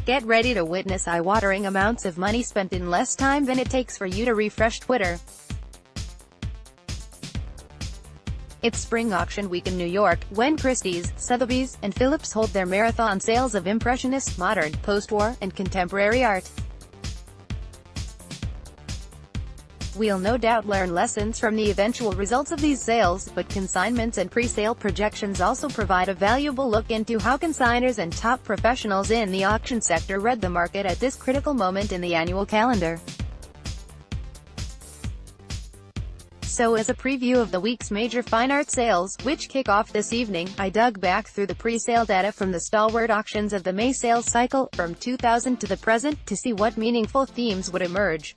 Get ready to witness eye-watering amounts of money spent in less time than it takes for you to refresh Twitter. It's spring auction week in New York, when Christie's, Sotheby's, and Phillips hold their marathon sales of impressionist, modern, post-war, and contemporary art. We'll no doubt learn lessons from the eventual results of these sales, but consignments and pre-sale projections also provide a valuable look into how consigners and top professionals in the auction sector read the market at this critical moment in the annual calendar. So as a preview of the week's major fine art sales, which kick off this evening, I dug back through the pre-sale data from the stalwart auctions of the May sales cycle, from 2000 to the present, to see what meaningful themes would emerge.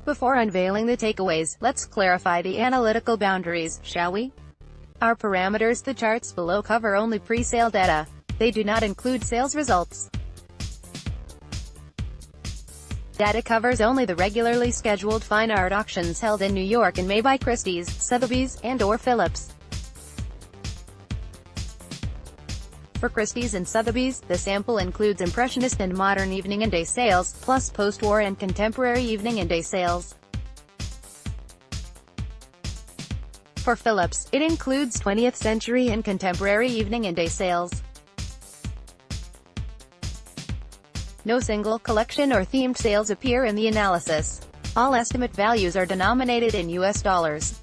Before unveiling the takeaways, let's clarify the analytical boundaries, shall we? Our parameters, the charts below, cover only pre-sale data. They do not include sales results. Data covers only the regularly scheduled fine art auctions held in New York in May by Christie's, Sotheby's, and/or Phillips. For Christie's and Sotheby's, the sample includes impressionist and modern evening and day sales, plus post-war and contemporary evening and day sales. For Phillips, it includes 20th century and contemporary evening and day sales. No single, collection or themed sales appear in the analysis. All estimate values are denominated in US dollars.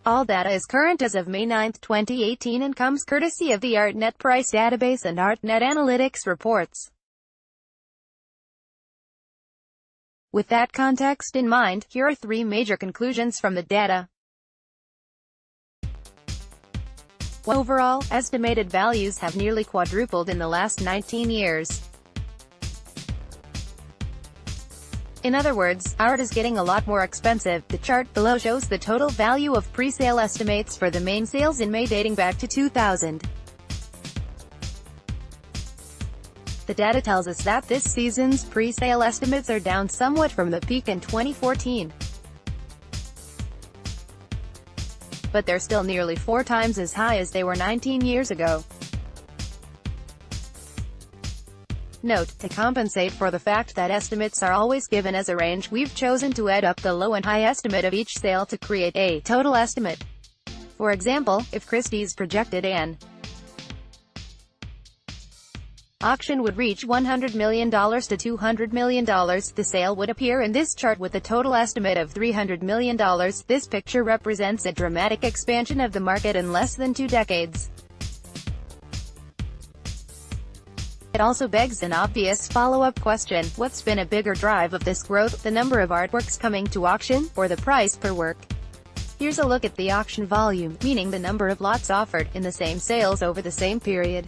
All data is current as of May 9, 2018 and comes courtesy of the ArtNet price database and ArtNet analytics reports. With that context in mind, here are three major conclusions from the data. Overall, estimated values have nearly quadrupled in the last 19 years. In other words, art is getting a lot more expensive. The chart below shows the total value of pre-sale estimates for the main sales in May dating back to 2000. The data tells us that this season's pre-sale estimates are down somewhat from the peak in 2014. But they're still nearly 4 times as high as they were 19 years ago. Note, to compensate for the fact that estimates are always given as a range, we've chosen to add up the low and high estimate of each sale to create a total estimate. For example, if Christie's projected an auction would reach $100 million to $200 million, the sale would appear in this chart with a total estimate of $300 million. This picture represents a dramatic expansion of the market in less than 2 decades. It also begs an obvious follow-up question: what's been a bigger drive of this growth, the number of artworks coming to auction, or the price per work? Here's a look at the auction volume, meaning the number of lots offered, in the same sales over the same period.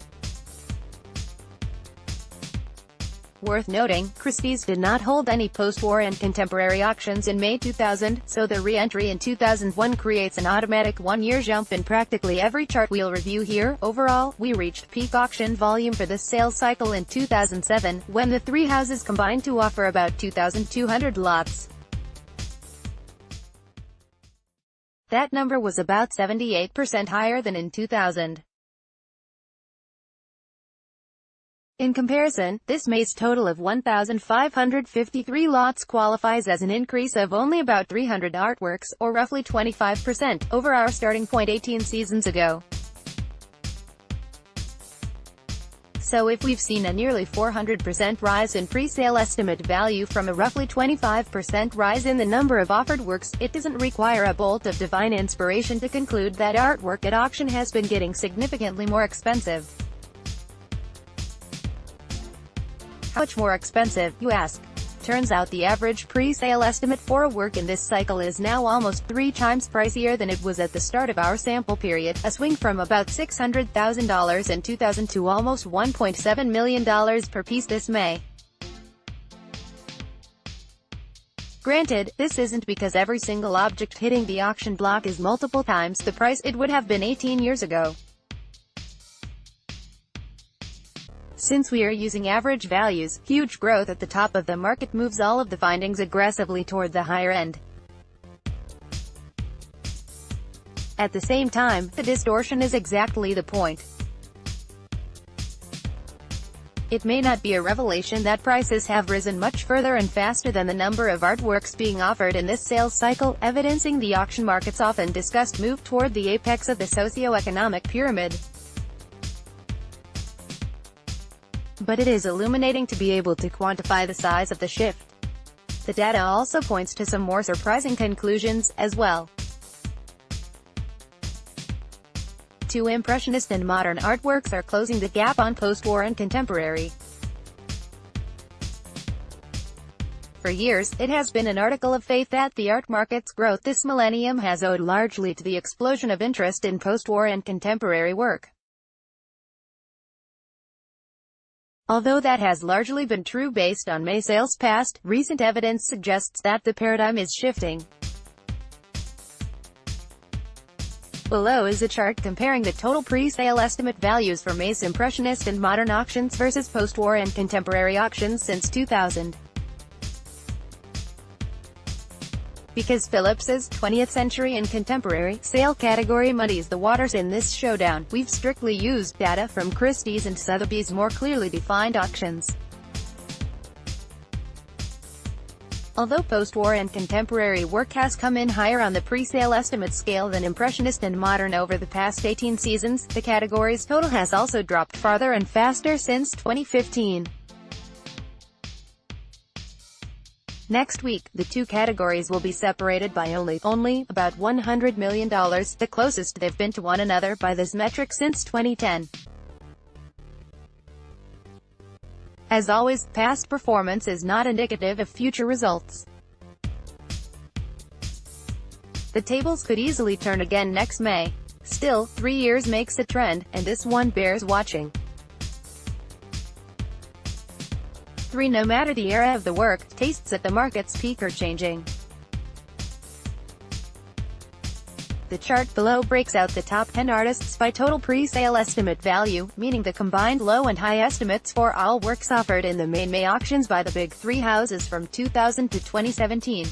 Worth noting, Christie's did not hold any post-war and contemporary auctions in May 2000, so their re-entry in 2001 creates an automatic 1-year jump in practically every chart we'll review here. Overall, we reached peak auction volume for this sales cycle in 2007, when the three houses combined to offer about 2,200 lots. That number was about 78% higher than in 2000. In comparison, this May's total of 1,553 lots qualifies as an increase of only about 300 artworks, or roughly 25%, over our starting point 18 seasons ago. So if we've seen a nearly 400% rise in pre-sale estimate value from a roughly 25% rise in the number of offered works, it doesn't require a bolt of divine inspiration to conclude that artwork at auction has been getting significantly more expensive. How much more expensive, you ask? Turns out the average pre-sale estimate for a work in this cycle is now almost 3 times pricier than it was at the start of our sample period, a swing from about $600,000 in 2000 to almost $1.7 million per piece this May. Granted, this isn't because every single object hitting the auction block is multiple times the price it would have been 18 years ago. Since we are using average values, huge growth at the top of the market moves all of the findings aggressively toward the higher end. At the same time, the distortion is exactly the point. It may not be a revelation that prices have risen much further and faster than the number of artworks being offered in this sales cycle, evidencing the auction market's often discussed move toward the apex of the socio-economic pyramid. But it is illuminating to be able to quantify the size of the shift. The data also points to some more surprising conclusions, as well. Two Impressionist and modern artworks are closing the gap on post-war and contemporary. For years, it has been an article of faith that the art market's growth this millennium has owed largely to the explosion of interest in post-war and contemporary work. Although that has largely been true based on May sales past, recent evidence suggests that the paradigm is shifting. Below is a chart comparing the total pre-sale estimate values for May's Impressionist and modern auctions versus post-war and contemporary auctions since 2000. Because Phillips's 20th century and contemporary sale category muddies the waters in this showdown, we've strictly used data from Christie's and Sotheby's' more clearly defined auctions. Although post-war and contemporary work has come in higher on the pre-sale estimate scale than Impressionist and modern over the past 18 seasons, the category's total has also dropped farther and faster since 2015. Next week, the two categories will be separated by only about $100 million, the closest they've been to one another by this metric since 2010. As always, past performance is not indicative of future results. The tables could easily turn again next May. Still, 3 years makes a trend, and this one bears watching. 3. No matter the era of the work, tastes at the market's peak are changing. The chart below breaks out the top 10 artists by total pre-sale estimate value, meaning the combined low and high estimates for all works offered in the May auctions by the big three houses from 2000 to 2017.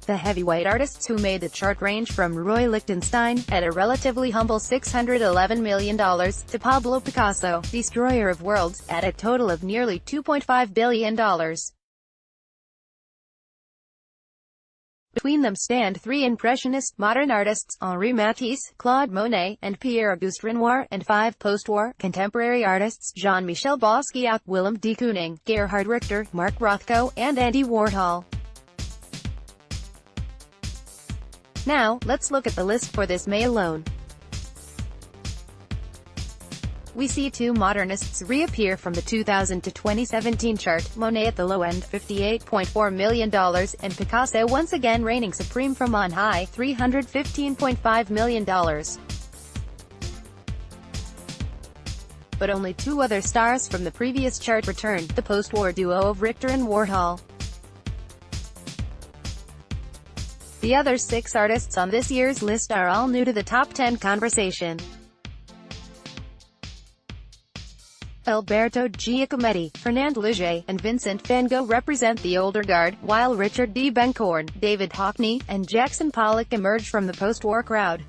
The heavyweight artists who made the chart range from Roy Lichtenstein, at a relatively humble $611 million, to Pablo Picasso, destroyer of worlds, at a total of nearly $2.5 billion. Between them stand three Impressionist modern artists, Henri Matisse, Claude Monet, and Pierre-Auguste Renoir, and five post-war contemporary artists, Jean-Michel Basquiat, Willem de Kooning, Gerhard Richter, Mark Rothko, and Andy Warhol. Now, let's look at the list for this May alone. We see two modernists reappear from the 2000 to 2017 chart, Monet at the low end, $58.4 million, and Picasso once again reigning supreme from on high, $315.5 million. But only two other stars from the previous chart returned, the post-war duo of Richter and Warhol. The other 6 artists on this year's list are all new to the top 10 conversation. Alberto Giacometti, Fernand Léger, and Vincent van Gogh represent the older guard, while Richard D. Bencourn, David Hockney, and Jackson Pollock emerge from the post-war crowd.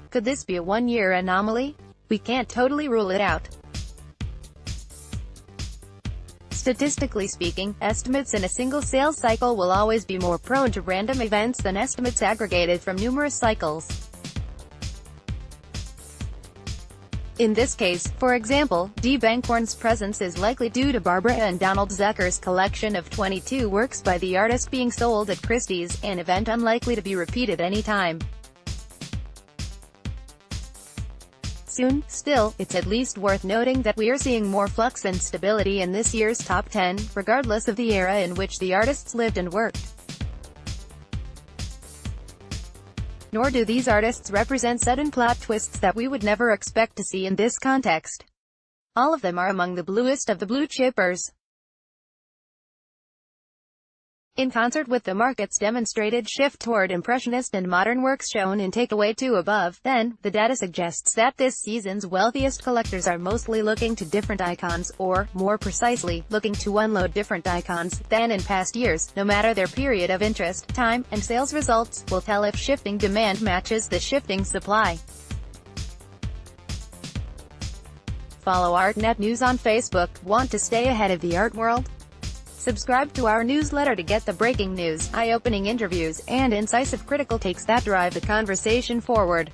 Could this be a one-year anomaly? We can't totally rule it out. Statistically speaking, estimates in a single sales cycle will always be more prone to random events than estimates aggregated from numerous cycles. In this case, for example, D. Bencourn's presence is likely due to Barbara and Donald Zucker's collection of 22 works by the artist being sold at Christie's, an event unlikely to be repeated any time soon. Still, it's at least worth noting that we are seeing more flux and stability in this year's top 10, regardless of the era in which the artists lived and worked. Nor do these artists represent sudden plot twists that we would never expect to see in this context. All of them are among the bluest of the blue chippers. In concert with the market's demonstrated shift toward impressionist and modern works shown in Takeaway 2 above, then, the data suggests that this season's wealthiest collectors are mostly looking to different icons, or, more precisely, looking to unload different icons, than in past years. No matter their period of interest, time, and sales results will tell if shifting demand matches the shifting supply. Follow ArtNet News on Facebook. Want to stay ahead of the art world? Subscribe to our newsletter to get the breaking news, eye-opening interviews, and incisive critical takes that drive the conversation forward.